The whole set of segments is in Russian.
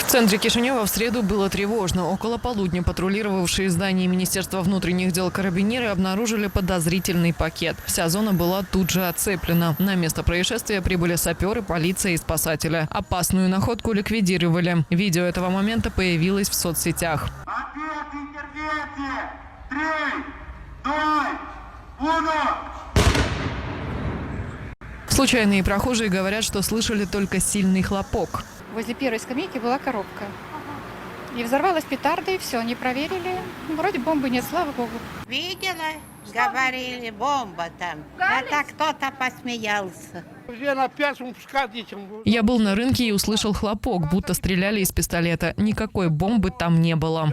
В центре Кишинева в среду было тревожно. Около полудня патрулировавшие здание Министерства внутренних дел карабинеры обнаружили подозрительный пакет. Вся зона была тут же оцеплена. На место происшествия прибыли саперы, полиция и спасатели. Опасную находку ликвидировали. Видео этого момента появилось в соцсетях. Ответ интервенции! 3, 2, 1! Случайные прохожие говорят, что слышали только сильный хлопок. Возле первой скамейки была коробка. И взорвалась петарда, и все, не проверили. Вроде бомбы нет, слава богу. Видела? Говорили, бомба там. Это кто-то посмеялся. Я был на рынке и услышал хлопок, будто стреляли из пистолета. Никакой бомбы там не было.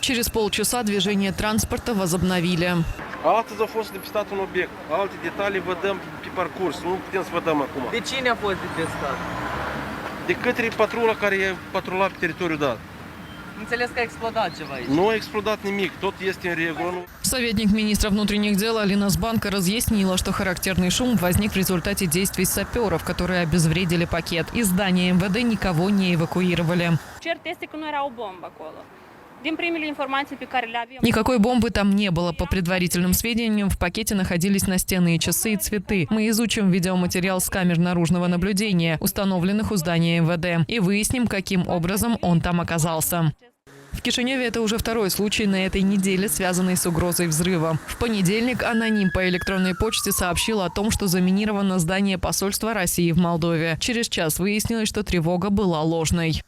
Через полчаса движение транспорта возобновили. Alte a fost depistat un obiect, alte detalii vă dăm pe parcurs, nu putem să vă dăm acum. De cine a fost depistat? De către patrula care patrula pe teritoriul dat. Înțeles că a explodat ceva aici. Nu a explodat nimic, tot este în regulă. Советник министра внутренних дел Алина Сбанка разъяснила, что характерный шум возник в результате действий саперов, которые обезвредили пакет. Из здания МВД никого не эвакуировали. Cert este că nu era o bombă acolo. Din primele informații pe care le avem. Никакой бомбы там не было. По предварительным сведениям, в пакете находились настенные часы и цветы. Мы изучим видеоматериал с камер наружного наблюдения, установленных у здания МВД, и выясним, каким образом он там оказался. В Кишиневе это уже второй случай на этой неделе, связанный с угрозой взрыва. В понедельник аноним по электронной почте сообщил о том, что заминировано здание посольства России в Молдове. Через час выяснилось, что тревога была ложной.